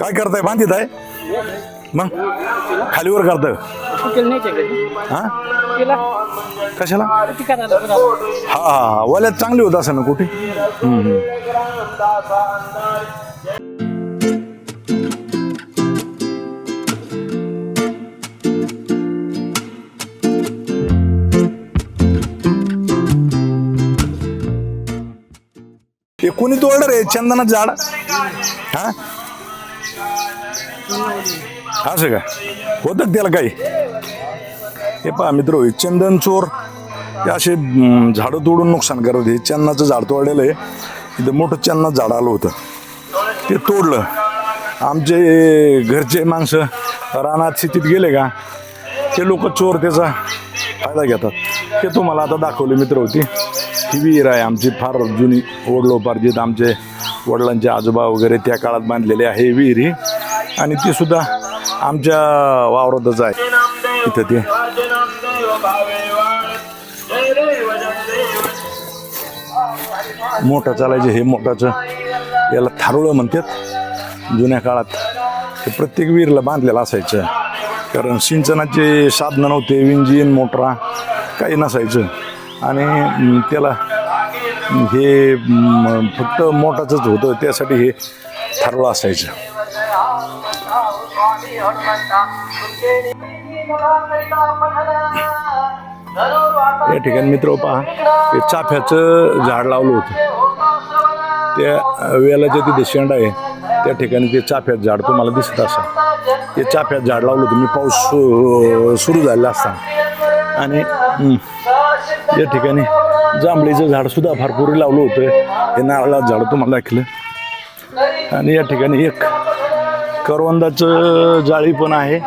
काय करताय? बांधित आहे मग खालीवर करताय? हा कशाला? हा हा वल्यात चांगली होत असं ना कुठे. कोणी तोडलं रे चंदनाचं झाड? हा असं का होतं त्याला काही? हे पहा मित्र, चंदन चोर हे असे झाडं तोडून नुकसान करत. हे चंदनाचं झाड तोडलेलं आहे. इथं मोठं चंदनाचं झाड आलं होतं, ते तोडलं. आमचे घरचे माणसं रानात शेतीत गेले का ते लोक चोर त्याचा फायदा घेतात. ते तुम्हाला आता दाखवले मित्र. होती ही विहीर आहे आमची, फार जुनी वडिलोपार्जित, आमचे वडिलांचे आजोबा वगैरे त्या काळात बांधलेले आहे विहिरी. आणि ती सुद्धा आमच्या वावरातच आहे. इथं ते मोठं चालायचे, हे मोठाचं याला थारोळं म्हणतात. जुन्या काळात हे प्रत्येक विहिरीला बांधलेलं असायचं, कारण सिंचनाचे साधनं नव्हते, विंजिन मोटरा काही नसायचं. आणि त्याला हे फक्त मोठाच होतं, त्यासाठी हे थारोळं असायचं. या ठिकाणी मित्र पहा, ते चाफ्याचं झाड लावलं होतं. त्या वेलाच्या तिथे शेंड आहे, त्या ठिकाणी ते चाफ्याचं झाड तुम्हाला दिसत असं. ते चाफ्याचं झाड लावलं होतं मी पाऊस सुरू झालेला असताना. आणि या ठिकाणी जांभळीचं झाड सुद्धा भरपूर लावलं होतं. हे नारळाचं झाड तुम्हाला दाखलं. आणि या ठिकाणी एक करवंदाचं जाळी पण आहे.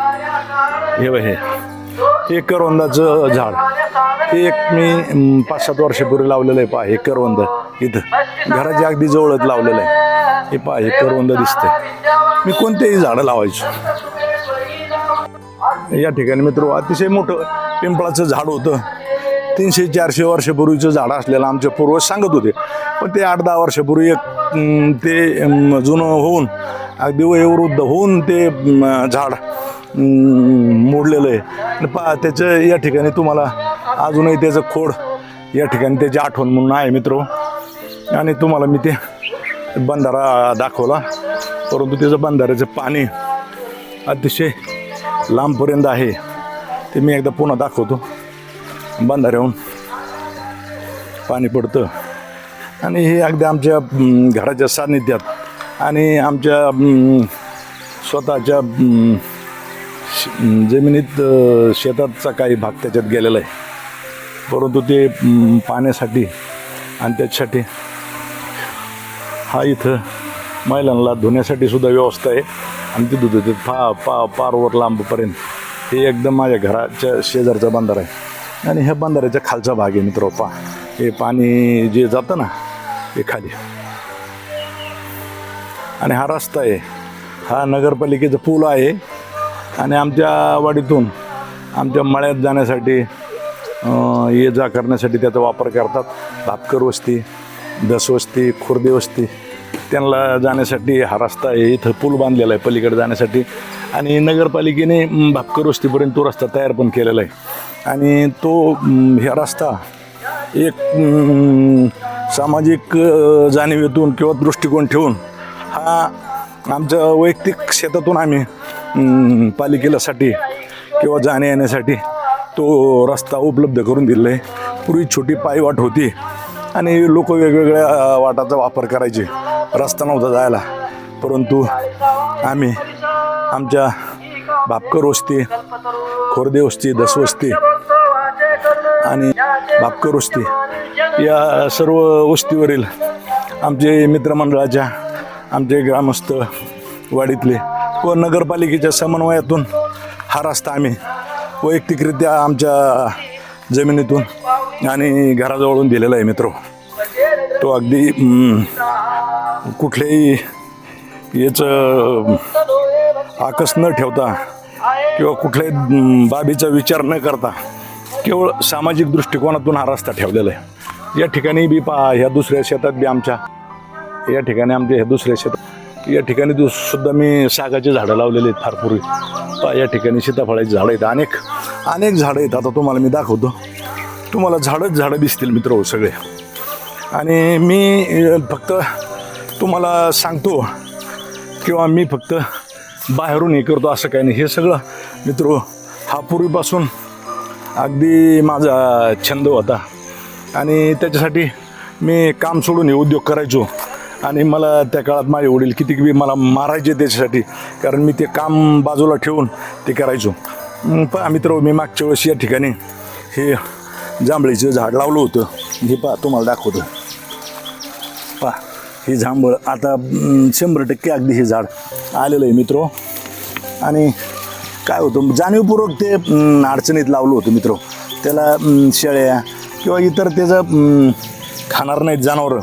हे करवंदाचं झाड, हे एक मी 5-7 वर्षापूर्वी लावलेलं आहे. पहा हे करवंद इथं घराच्या अगदी जवळच लावलेलं आहे. हे पहा हे करवंद दिसतंय. मी कोणतेही झाडं लावायचो. या ठिकाणी मित्र अतिशय मोठं पिंपळाचं झाड होतं. 300-400 वर्षापूर्वीचं झाड असलेलं आमचे पूर्वज सांगत होते. पण ते 8-10 वर्षापूर्वी ते जुनं होऊन अगदी वयोवृद्ध होऊन ते झाड मोडलेलं आहे. आणि पहा त्याचं या ठिकाणी तुम्हाला अजूनही त्याचं खोड या ठिकाणी त्याची आठवण म्हणून आहे मित्र. आणि तुम्हाला मी ते बंधारा दाखवला, परंतु त्याचं बंधाऱ्याचं पाणी अतिशय लांबपर्यंत आहे. ते मी एकदा पुन्हा दाखवतो. बंधाऱ्याहून पाणी पडतं आणि हे अगदी आमच्या घराच्या सान्निध्यात आणि आमच्या स्वतःच्या जमिनीत शेताचा काही भाग त्याच्यात गेलेला आहे. परंतु ते पाण्यासाठी आणि त्याच्यासाठी हा इथं महिलांना धुण्यासाठी सुद्धा व्यवस्था आहे. आणि ते धुत पारवर लांबपर्यंत. हे एकदम माझ्या घराच्या शेजारचा बंधारा आहे. आणि ह्या बंधाऱ्याच्या खालचा भाग आहे मित्र. पहा हे पाणी जे जातं ना हे खाली. आणि हा रस्ता आहे, हा नगरपालिकेचा पूल आहे. आणि आमच्या वाडीतून आमच्या मळ्यात जाण्यासाठी ये जा करण्यासाठी त्याचा वापर करतात. भापकर वस्ती, दस वस्ती, खुर्दे वस्ती त्यांना जाण्यासाठी हा रस्ता आहे. इथं पूल बांधलेला आहे पलीकडे जाण्यासाठी. आणि नगरपालिकेने भापकर वस्तीपर्यंत तो रस्ता तयार पण केलेला आहे. आणि तो हा रस्ता एक सामाजिक जाणीवेतून किंवा दृष्टिकोन ठेवून हा आमच्या वैयक्तिक शेतातून आम्ही पालिकेलासाठी किंवा जाण्या येण्यासाठी तो रस्ता उपलब्ध करून दिलेला आहे. पूर्वी छोटी पायवाट होती आणि लोक वेगवेगळ्या वाटाचा वापर करायचे, रस्ता नव्हता जायला. परंतु आम्ही आमच्या भापकर वस्ती, खोर्दे वस्ती, दस वस्ती आणि भापकर वस्ती या सर्व वस्तीवरील आमचे मित्रमंडळाच्या, आमचे ग्रामस्थ वाडीतले व नगरपालिकेच्या समन्वयातून हा रस्ता आम्ही वैयक्तिकरित्या आमच्या जमिनीतून आणि घराजवळून दिलेला आहे मित्र. तो अगदी कुठल्याही याचं आकस न ठेवता किंवा कुठल्याही बाबीचा विचार न करता केवळ सामाजिक दृष्टिकोनातून हा रस्ता ठेवलेला आहे. या ठिकाणी बी पहा, ह्या दुसऱ्या शेतात बी आमच्या, या ठिकाणी आमच्या ह्या दुसऱ्या शेतात या ठिकाणी सुद्धा मी सागाची झाडं लावलेली आहेत फार पूर्वी. पहा या ठिकाणी सीताफळाची झाडं आहेत, अनेक झाडं आहेत. आता तुम्हाला मी दाखवतो, तुम्हाला झाडं दिसतील मित्र सगळे. आणि मी फक्त तुम्हाला सांगतो किंवा मी फक्त बाहेरून हे करतो असं काही नाही. हे सगळं मित्र हा पूर्वीपासून अगदी माझा छंद होता आणि त्याच्यासाठी मी काम सोडून हे उद्योग करायचो. आणि मला त्या काळात माझे वडील किती बी मला मारायचे त्याच्यासाठी, कारण मी ते काम बाजूला ठेवून ते करायचो. पहा मित्र, मी मागच्या वेळेस या ठिकाणी हे जांभळीचं झाड लावलं होतं. हे पहा तुम्हाला दाखवतो. पहा हे जांभळ आता 100% अगदी हे झाड आलेलं आहे मित्र. आणि काय होतं, जाणीवपूर्वक ते अडचणीत लावलं होतं मित्र. त्याला शेळ्या किंवा इतर त्याचं खाणार नाहीत जनावरं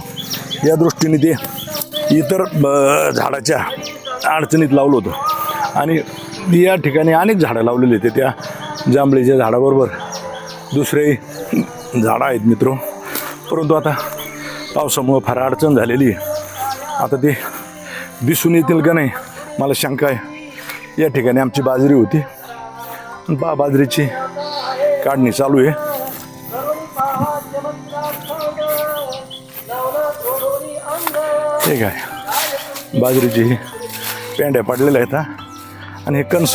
या दृष्टीने ते इतर झाडाच्या अडचणीत लावलं होतं. आणि या ठिकाणी अनेक झाडं लावलेली होते. त्या जांभळीच्या झाडाबरोबर दुसरे झाडं आहेत मित्र. परंतु आता पावसामुळं फार अडचण झालेली आहे. आता ते दिसून येतील का नाही मला शंका आहे. या ठिकाणी आमची बाजरी होती, बाजरीची काढणी चालू आहे. हे काय बाजरीची पेंड्या पडलेल्या आहेत आणि हे कणस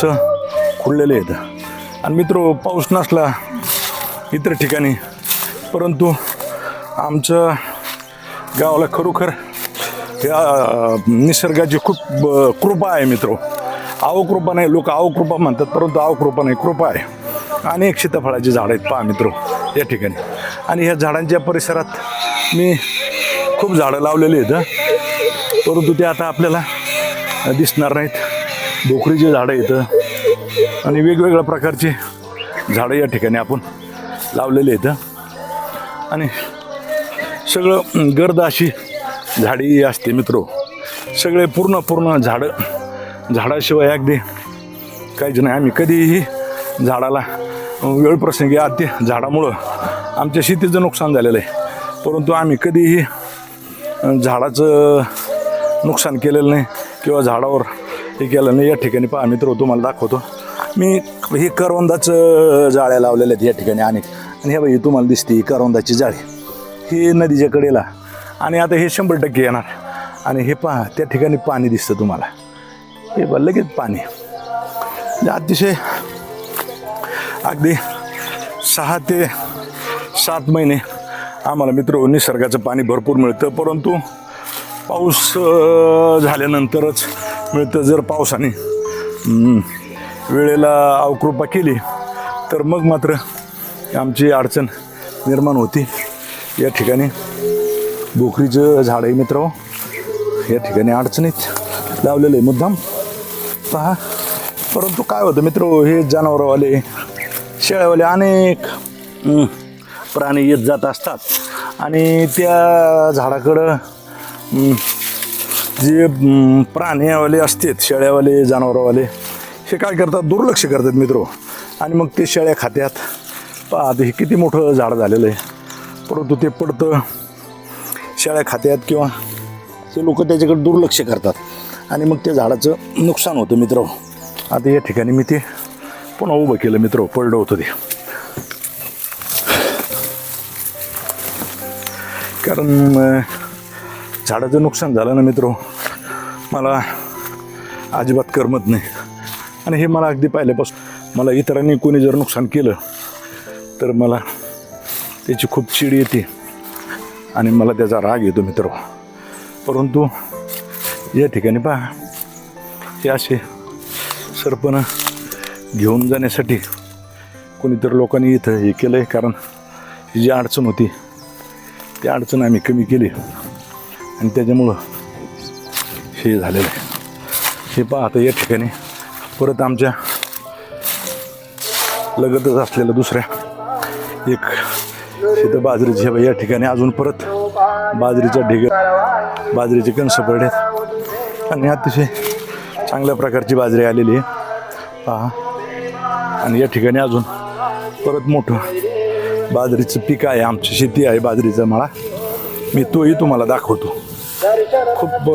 खुडलेले आहेत. आणि मित्र, पाऊस नसला इतर ठिकाणी, परंतु आमचं गावाला खरोखर या निसर्गाची खूप कृपा आहे मित्र. आवकृपा नाही, लोक आवकृपा म्हणतात, परंतु आवकृपा नाही, कृपा आहे. अनेक सीताफळाची झाडं आहेत पहा मित्र या ठिकाणी. आणि ह्या झाडांच्या परिसरात मी खूप झाडं लावलेली आहेत, परंतु ते आता आपल्याला दिसणार नाहीत. भोकरीची झाडं आहेत आणि वेगवेगळ्या प्रकारची झाडं या ठिकाणी आपण लावलेली आहेत. आणि सगळं गर्द अशी झाडी असते मित्र. सगळे पूर्ण झाडाशिवाय अगदी काहीच नाही. आम्ही कधीही झाडाला वेळप्रसंगी ते झाडामुळं आमच्या शेतीचं नुकसान झालेलं आहे, परंतु आम्ही कधीही झाडाचं नुकसान केलेलं नाही किंवा झाडावर हे केलं नाही. या ठिकाणी पहा मित्र, तुम्हाला दाखवतो मी. हे करवंदाचं जाळ्या लावलेल्या आहेत या ठिकाणी अनेक. आणि हे बाई तुम्हाला दिसते ही करवंदाची जाळी, ही नदीच्या कडेला. आणि आता हे 100% येणार. आणि हे पहा त्या ठिकाणी पाणी दिसतं तुम्हाला, हे बघ लगेच पाणी. अतिशय अगदी 6 ते 7 महिने आम्हाला मित्र निसर्गाचं पाणी भरपूर मिळतं, परंतु पाऊस झाल्यानंतरच मिळतं. जर पावसाने वेळेला अवकृपा केली तर मग मात्र आमची अडचण निर्माण होती. या ठिकाणी भोकरीचं झाड आहे मित्र, या ठिकाणी अडचणीत लावलेलं आहे मुद्दाम पहा. परंतु काय होतं मित्र, हे जनावरवाले शेळ्यावाले अनेक प्राणी येत जात असतात आणि त्या झाडाकडं जे प्राणीवाले असतात, शेळ्यावाले जनावरवाले, हे काय करतात, दुर्लक्ष करतात मित्र. आणि मग ते शेळ्या खात्यात. पहा हे किती मोठं झाड झालेलं आहे, परंतु ते पडतं शेळ्या खात्यात किंवा ते लोक त्याच्याकडे दुर्लक्ष करतात आणि मग त्या झाडाचं नुकसान होतं मित्र. आता या ठिकाणी मी ते पुन्हा उभं केलं मित्र, पडलं होतं ते. कारण झाडाचं नुकसान झालं ना मित्र, मला अजिबात करमत नाही. आणि हे मला अगदी पहिल्यापासून, मला इतरांनी कोणी जर नुकसान केलं तर मला त्याची खूप चीड येते आणि मला त्याचा राग येतो मित्र. परंतु या ठिकाणी पहा हे असे सरपण घेऊन जाण्यासाठी कोणीतरी लोकांनी इथं हे केलं आहे. कारण ही जी अडचण होती ती अडचण आम्ही कमी केली आणि त्याच्यामुळं हे झालेलं आहे. हे पहा आता या ठिकाणी परत आमच्या लगतच असलेल्या दुसऱ्या एक तिथं बाजरीची, या ठिकाणी अजून परत बाजरीच्या ढेगर, बाजरीचे कणस पडलेत आणि अतिशय चांगल्या प्रकारची बाजरी आलेली आहे पहा. आणि या ठिकाणी अजून परत मोठं बाजरीचं पीक आहे, आमची शेती आहे बाजरीचा मळा, मी तोही तुम्हाला दाखवतो. खूप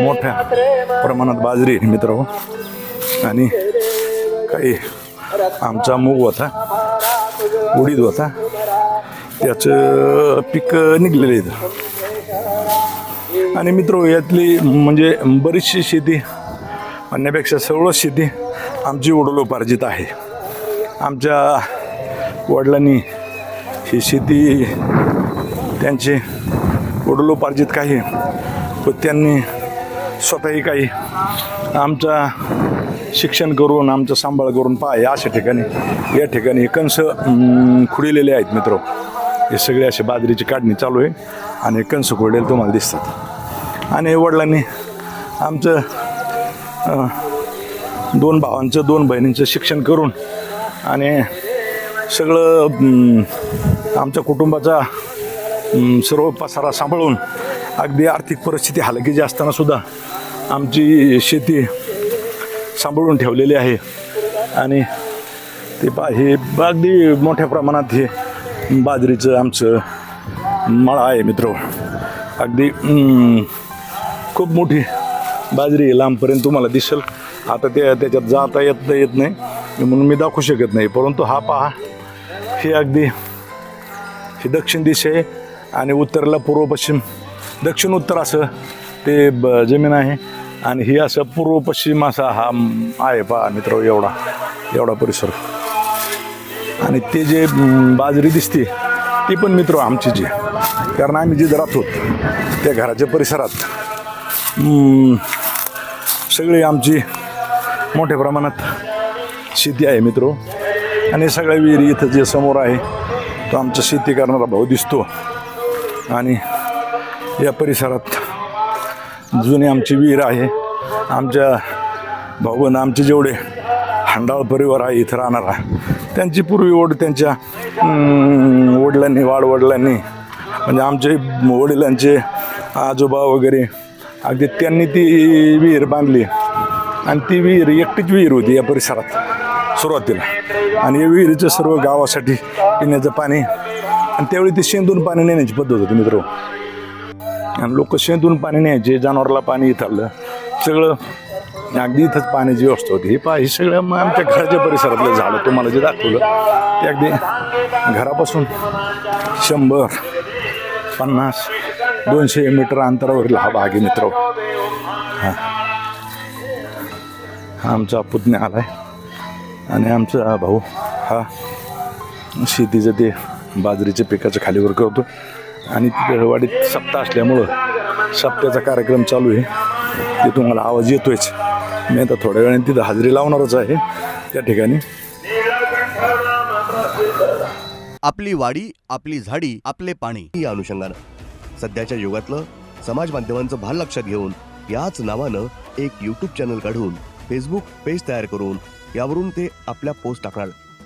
मोठ्या प्रमाणात बाजरी आहे मित्र. आणि काही आमचा मूग होता, उडीद होता, त्याचं पीक निघलेलं आहे. आणि मित्र यातली म्हणजे बरीचशी शेती म्हणण्यापेक्षा सर्वच शेती आमची वडिलोपार्जित आहे. आमच्या वडिलांनी ही शेती त्यांची वडिलोपार्जित काही, पण त्यांनी स्वतःही काही आमचा शिक्षण करून आमचं सांभाळ करून पाय अशा ठिकाणी या ठिकाणी कंस खुडिलेले आहेत मित्र. हे सगळे असे बाजरीची काढणी चालू आहे आणि कंस खुडलेले तुम्हाला दिसतात. आणि वडिलांनी आमचं 2 भावांचं 2 बहिणींचं शिक्षण करून आणि सगळं आमच्या कुटुंबाचा सर्व पसारा सांभाळून अगदी आर्थिक परिस्थिती हलकीची असताना सुद्धा आमची शेती सांभाळून ठेवलेली आहे. आणि ते हे अगदी मोठ्या प्रमाणात हे बाजरीचं आमचं मळा आहे मित्र. अगदी खूप मोठी बाजरी आहे, लांबपर्यंत तुम्हाला दिसेल. आता त्याच्यात जाता येत नाही म्हणून मी दाखवू शकत नाही, परंतु हा पहा, हे अगदी ही दक्षिण दिशा आहे आणि उत्तरेला पूर्व पश्चिम दक्षिण उत्तर असं ते जमीन आहे. आणि ही असं पूर्व पश्चिम असा हा आहे पहा मित्र, एवढा परिसर. आणि ते जे बाजरी दिसते ती पण मित्र आमचीच आहे, कारण आम्ही जिथं राहतो त्या घराच्या परिसरात सगळी आमची मोठ्या प्रमाणात शेती आहे मित्र. आणि सगळ्या विहिरी इथं जे समोर आहे तो आमचा शेती करणारा भाऊ दिसतो. आणि या परिसरात जुनी आमची विहीर आहे. आमच्या भाऊबंद आमचे जेवढे हांडाळ परिवार आहे इथं राहणारा, त्यांची पूर्वी ओढ त्यांच्या वडिलांनी वाडवडिलांनी म्हणजे आमचे वडिलांचे आजोबा वगैरे अगदी त्यांनी ती विहीर बांधली. आणि ती विहीर एकटीच विहीर होती या परिसरात सुरुवातीला. आणि या विहिरीचं सर्व गावासाठी पिण्याचं पाणी, आणि त्यावेळी ती शेंदून पाणी नेण्याची पद्धत होती मित्र. आणि लोक शेंदून पाणी न्यायचे, जनावराला पाणी इथलं सगळं अगदी इथंच पाण्याची व्यवस्था होती. हे सगळं मग आमच्या घराच्या परिसरातलं झाडं तुम्हाला जे दाखवलं ते अगदी घरापासून 100, 50, 200 मीटर अंतरावरील हा भाग आहे मित्र. हा आमचा पुतण्या आला आहे आणि आमचा भाऊ हा शेतीचं ते बाजरीच्या पिकाचं खालीवर करतो. आणि वाडीत सप्ताह असल्यामुळं सप्त्याचा कार्यक्रम चालू आहे, ते तुम्हाला आवाज येतोयच. मी आता थोड्या वेळाने तिथं हजेरी लावणारच आहे त्या ठिकाणी. आपली वाडी, आपली झाडी, आपले पाणी या अनुषंगानं सध्याच्या युगातलं समाज माध्यमांचं भान लक्षात घेऊन याच नावानं एक YouTube चॅनल काढून फेसबुक पेज तयार करून यावरून ते आपल्या पोस्ट टाकणार.